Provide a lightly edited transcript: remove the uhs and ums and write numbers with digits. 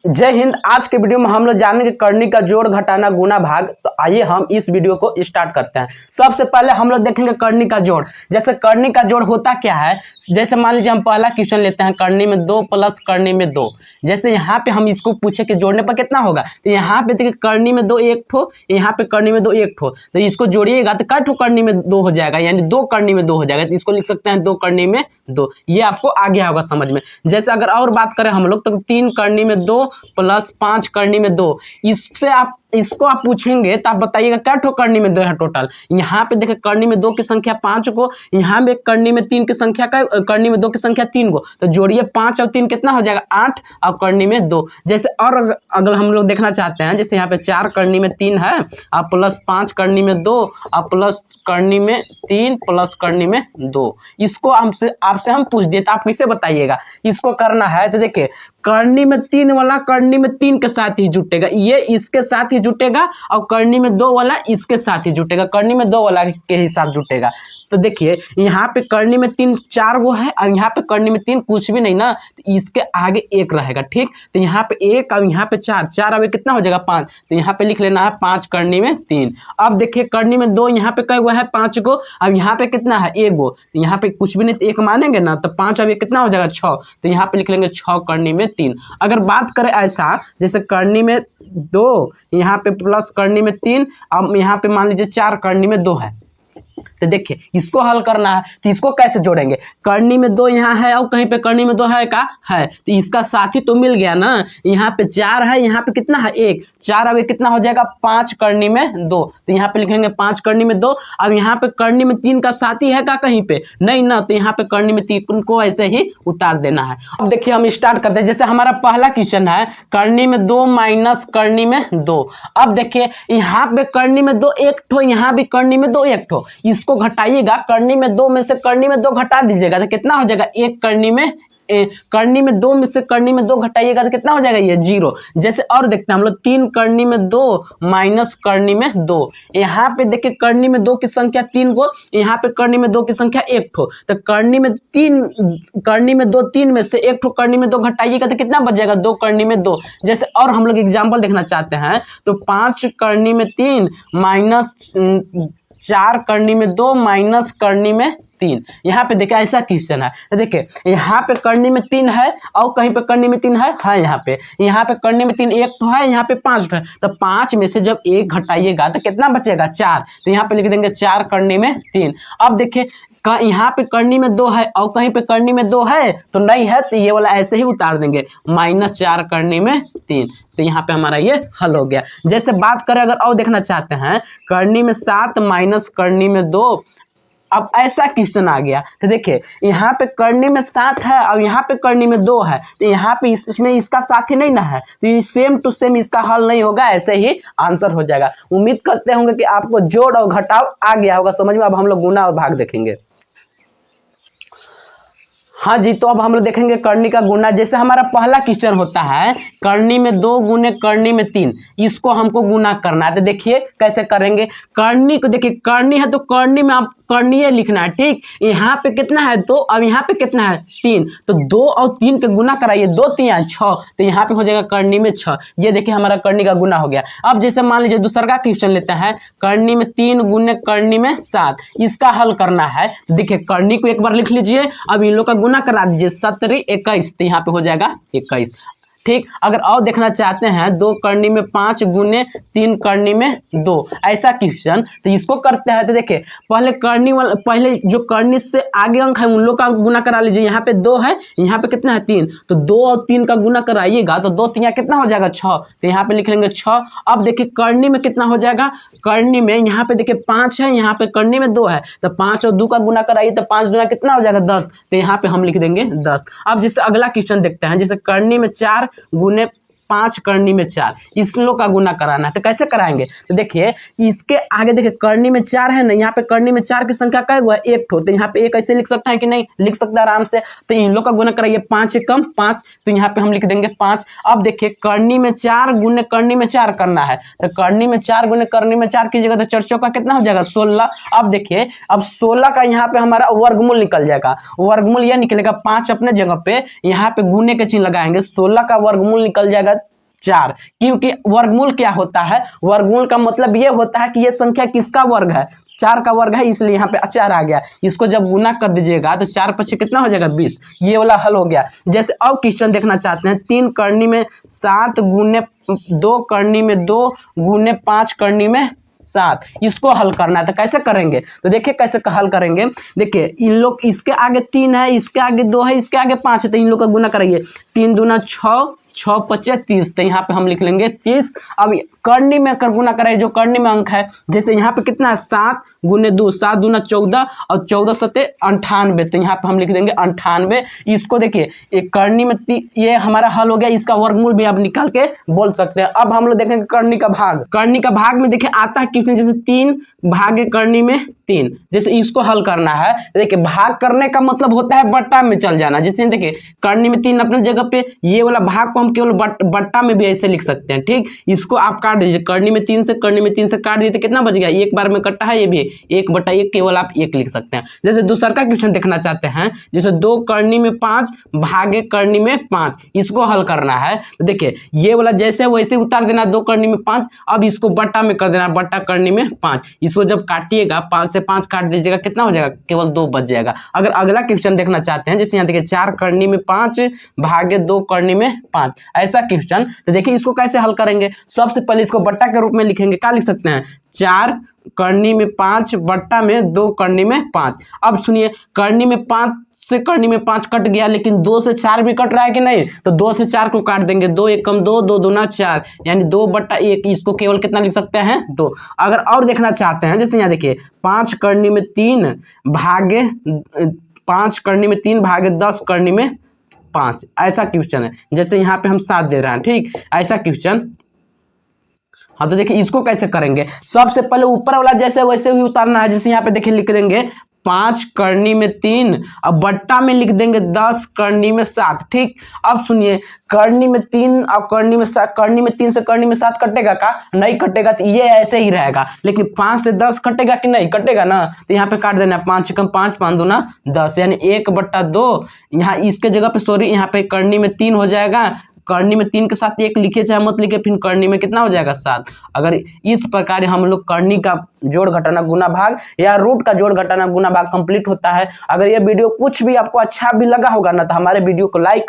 जय हिंद। आज के वीडियो में हम लोग जानेंगे करनी का जोड़, घटाना, गुना, भाग। तो आइए हम इस वीडियो को स्टार्ट करते हैं। सबसे पहले हम लोग देखेंगे करनी का जोड़। जैसे करनी का जोड़ होता क्या है, जैसे मान लीजिए हम पहला क्वेश्चन लेते हैं, करनी में 2 प्लस करनी में 2। जैसे यहाँ पे हम इसको पूछे कि जोड़ने पर कितना होगा, तो यहाँ पे देखिए करनी में 2 एक ठो, यहाँ पे करनी में 2 एक ठो, तो इसको जोड़िएगा तो कै ठो करनी में 2 हो जाएगा, यानी 2 करनी में 2 हो जाएगा। तो इसको लिख सकते हैं 2 करनी में 2। ये आपको आ गया होगा समझ में। जैसे अगर और बात करें हम लोग, तो 3 करनी में 2 प्लस 5 करनी में 2। इससे आप इसको आप पूछेंगे तो आप बताइएगा क्या ठो करनी में 2 है टोटल। यहाँ पे देखिए करनी में 2 की संख्या 5 को, यहाँ पे करनी में 3 की संख्या का, करनी में 2 की संख्या 3 को, तो जोड़िए 5 और 3 कितना हो जाएगा 8, और करनी में 2। जैसे और अगर हम लोग देखना चाहते हैं, जैसे यहाँ पे 4 करनी में 3 है, और प्लस 5 करनी में 2, और प्लस करनी में 3 प्लस करनी में 2। इसको आपसे हम पूछ दिए तो आप कैसे बताइएगा। इसको करना है तो देखिए करनी में 3 वाला करनी में 3 के साथ ही जुटेगा, ये इसके साथ ही जुटेगा, और करनी में 2 वाला इसके साथ ही जुटेगा, करनी में 2 वाला के ही साथ जुटेगा। तो देखिए यहाँ पे करनी में 3 4 वो है, और यहाँ पे करनी में 3 कुछ भी नहीं ना, तो इसके आगे 1 रहेगा। ठीक, तो यहाँ पे 1 और यहाँ पे 4 4 अब कितना हो जाएगा 5, तो यहाँ पे लिख लेना है 5 करनी में 3। अब देखिए करनी में 2, यहाँ पे कई गो है 5 गो, अब यहाँ पे कितना है 1 गो, तो यहाँ पे कुछ भी नहीं तो 1 मानेंगे ना, तो 5 अब कितना हो जाएगा 6, तो यहाँ पे लिख लेंगे 6 करनी में 3। अगर बात करें ऐसा, जैसे करनी में 2, यहाँ पे प्लस करनी में 3, अब यहाँ पे मान लीजिए 4 करनी में 2 है, तो देखिए इसको हल करना है तो इसको कैसे जोड़ेंगे। करनी में 2 यहाँ है और कहीं पे करनी में 2 है का है, तो इसका साथी तो मिल गया ना। यहाँ पे 4 है, यहाँ पे कितना है 1, 4 अब कितना हो जाएगा 5 करनी में 2, तो यहाँ पे लिखेंगे 5 करनी में 2। अब यहाँ पे करनी में 3 का साथी है का कहीं पे नहीं ना, तो यहाँ पे करनी में 3 को ऐसे ही उतार देना है। अब देखिए हम स्टार्ट करते हैं। जैसे हमारा पहला क्वेश्चन है करनी में 2 माइनस करनी में 2। अब देखिए यहाँ पे करनी में 2 एक ठो, यहाँ भी करनी में 2 एक ठो, इसको घटाइएगा, करनी में 2 में से करनी में 2 घटा दीजिएगा तो कितना हो जाएगा 1 करनी में करनी में 2 में से करनी में 2 घटाइएगा तो कितना हो जाएगा ये 0। जैसे और देखते हैं हम लोग 3 करनी में 2 माइनस करनी में 2। यहाँ पे देखिए करनी में 2 की संख्या 3 को, यहाँ पे करनी में 2 की संख्या 1 ठो, तो करनी में 2 3 में से 1 ठो करनी में 2 घटाइएगा तो कितना बच जाएगा 2 करनी में 2। जैसे और हम लोग एग्जाम्पल देखना चाहते हैं, तो 5 करनी में 3 माइनस 4 करनी में 2 माइनस करनी में 3। यहाँ पे देखिए ऐसा क्वेश्चन है, तो देखिए यहाँ पे करनी में 3 है और कहीं पे करनी में 3 है यहाँ पे करनी में 3 एक तो है, यहाँ पे 5 है, तो 5 में से जब 1 घटाइएगा तो कितना बचेगा 4, तो यहाँ पे लिख देंगे 4 करनी में 3। अब देखिए यहाँ पे करनी में 2 है और कहीं पे करनी में 2 है तो नहीं है, तो ये वाला ऐसे ही उतार देंगे -4 करनी में 3। तो यहाँ पे हमारा ये हल हो गया। जैसे बात करें अगर और देखना चाहते हैं, करनी में 7 माइनस करनी में 2। अब ऐसा क्वेश्चन आ गया, तो देखिए यहाँ पे करनी में 7 है और यहाँ पे करनी में 2 है, तो यहाँ पे इसमें इसका साथी नहीं ना है, तो ये सेम टू सेम इसका हल नहीं होगा, ऐसे ही आंसर हो जाएगा। उम्मीद करते होंगे कि आपको जोड़ और घटाव आ गया होगा समझ में। अब हम लोग गुना और भाग देखेंगे। हाँ जी, तो अब हम लोग देखेंगे करनी का गुना। जैसे हमारा पहला क्वेश्चन होता है करनी में 2 गुने करनी में 3, इसको हमको गुना करना है। तो देखिए कैसे करेंगे। करनी को देखिए करनी है तो करनी में आप करनीय लिखना है। ठीक, यहाँ पे कितना है 2, अब यहाँ पे कितना है 3, तो 2 और 3 के गुना कराइए, 2 3 6, तो यहाँ पे हो जाएगा करनी में 6। ये देखिए हमारा करनी का गुना हो गया। अब जैसे मान लीजिए दूसरा का क्वेश्चन लेते हैं, करनी में 3 गुने करनी में 7, इसका हल करना है। देखिए करनी को एक बार लिख लीजिए, अब इन लोग का गुना करा दीजिए, 7 21, तो यहाँ पे हो जाएगा 21। ठीक, अगर और देखना चाहते हैं 2 करनी में 5 गुने 3 करनी में 2, ऐसा क्वेश्चन, तो इसको करते हैं। तो देखिए पहले जो करनी से आगे अंक है उन लोग का गुना करा लीजिए। यहाँ पे 2 है, यहाँ पे कितना है 3, तो 2 और 3 का गुना कराइएगा तो 2 3 कितना हो जाएगा 6, तो यहाँ पे लिख लेंगे 6। अब देखिए करनी में कितना हो जाएगा, करनी में यहाँ पे देखिए 5 है, यहाँ पे करनी में 2 है, तो 5 और 2 का गुना कराइए तो 5 दूना कितना हो जाएगा 10, तो यहाँ पे हम लिख देंगे 10। अब जैसे अगला क्वेश्चन देखते हैं, जैसे करनी में 4 गुने 5 करनी में 4, इस लोग का गुना कराना है। तो कैसे कराएंगे, तो देखिए इसके आगे देखिए करनी में 4 है ना, यहाँ पे करनी में 4 की संख्या क्या हुआ 1 ठो, तो यहाँ पे 1 ऐसे लिख सकता है कि नहीं, लिख सकता है आराम से। तो इन लोग का गुना कराइए, 5 से कम 5, तो यहाँ पे हम लिख देंगे 5। अब देखिए करनी में 4 गुने करनी में 4 करना है, तो करनी में 4 गुने करनी में 4 कीजिएगा तो 4 चौका कितना हो जाएगा 16। अब देखिए अब 16 का यहाँ पे हमारा वर्गमूल निकल जाएगा, वर्गमूल यह निकलेगा 5 अपने जगह पे, यहाँ पे गुने के चिन्ह लगाएंगे, 16 का वर्गमूल निकल जाएगा 4, क्योंकि वर्गमूल क्या होता है, वर्गमूल का मतलब ये होता है कि ये संख्या किसका वर्ग है, 4 का वर्ग है, इसलिए यहाँ पे 4 आ गया। इसको जब गुना कर दीजिएगा तो 4 पचे कितना हो जाएगा 20। ये वाला हल हो गया। जैसे अब क्वेश्चन देखना चाहते हैं, 3 करनी में 7 गुने 2 करनी में 2 गुने 5 करनी में 7, इसको हल करना है। तो कैसे करेंगे, तो देखिए कैसे हल करेंगे। देखिए इन लोग, इसके आगे 3 है, इसके आगे 2 है, इसके आगे 5 है, तो इन लोग का गुना कराइए। 3 दूना 6, 6 पचे 30, तो यहाँ पे हम लिख लेंगे 30। अब करनी में कर गुना कराइए, जो करनी में अंक है, जैसे यहाँ पे कितना है 7 गुने 2, 7 दूना 14 और 14 सते 98, तो यहाँ पे हम लिख देंगे 98। इसको देखिए एक करनी में ये हमारा हल हो गया। इसका वर्गमूल भी आप निकाल के बोल सकते हैं। अब हम लोग देखेंगे करनी का भाग। करनी का भाग में देखिए आता है क्वेश्चन, जैसे 3 भागे करनी में 3, जैसे इसको हल करना है। देखिए भाग करने का मतलब होता है बट्टा में चल जाना। जैसे देखिए करनी में 3 अपने जगह पे, ये वाला भाग को हम केवल बट्टा में भी ऐसे लिख सकते हैं। ठीक, इसको आप काट दीजिए, करनी में 3 से काट दीजिए तो कितना बच गया, एक बार में कटा है, ये भी 1/1 केवल आप 1 लिख सकते हैं। जैसे दूसरा का क्वेश्चन देखना चाहते हैं, जैसे 2 करनी में 5 भागे करनी में 5, इसको हल करना है। तो देखिए ये वाला जैसे वैसे उतार देना, 2 करनी में 5, अब इसको बट्टा में कर देना, बट्टा करनी में 5। इसको जब काटिएगा 5 से 5 काट दीजिएगा, कितना हो जाएगा, केवल 2 बच जाएगा। अगर अगला क्वेश्चन देखना चाहते हैं, जैसे यहाँ देखिए 4 करनी में 5 भागे 2 करनी में 5, ऐसा क्वेश्चन, तो देखिए इसको कैसे हल करेंगे। सबसे पहले इसको बट्टा के रूप में लिखेंगे। क्या लिख सकते हैं, 4 करनी में 5 बट्टा में 2 करनी में 5। अब सुनिए, करनी में 5 से करनी में 5 कट गया, लेकिन 2 से 4 भी कट रहा है कि नहीं, तो 2 से 4 को काट देंगे। 2 1 कम 2, 2 दूना 4, यानी 2/1। इसको केवल कितना लिख सकते हैं, 2। अगर और देखना चाहते हैं, जैसे यहाँ देखिए 5 करनी में 3 भागे 5 करनी में 3 भागे 10 करनी में 5, ऐसा क्वेश्चन है। जैसे यहाँ पे हम 7 दे रहे हैं, ठीक, ऐसा क्वेश्चन। हाँ, तो देखिए इसको कैसे करेंगे। सबसे पहले ऊपर वाला जैसे वैसे ही उतारना है। जैसे यहाँ पे देखिए लिख देंगे 5 करनी में 3, अब बट्टा में लिख देंगे 10 करनी में 7। ठीक, अब सुनिए, करनी में 3 और करनी में 7, करनी में 3 से करनी में 7 कटेगा का, नहीं कटेगा, तो ये ऐसे ही रहेगा। लेकिन 5 से 10 कटेगा कि नहीं, कटेगा ना, तो यहाँ पे काट देना, 5 कम 5, 5 दूना 10, यानी 1/2। यहाँ इसके जगह पे सॉरी, यहाँ पे करनी में 3 हो जाएगा, करनी में 3 के साथ 1 लिखे चाहे मत लिखे, फिर करनी में कितना हो जाएगा 7। अगर इस प्रकार हम लोग करनी का जोड़ घटाना गुना भाग या रूट का जोड़ घटाना गुना भाग कंप्लीट होता है। अगर ये वीडियो कुछ भी आपको अच्छा भी लगा होगा ना, तो हमारे वीडियो को लाइक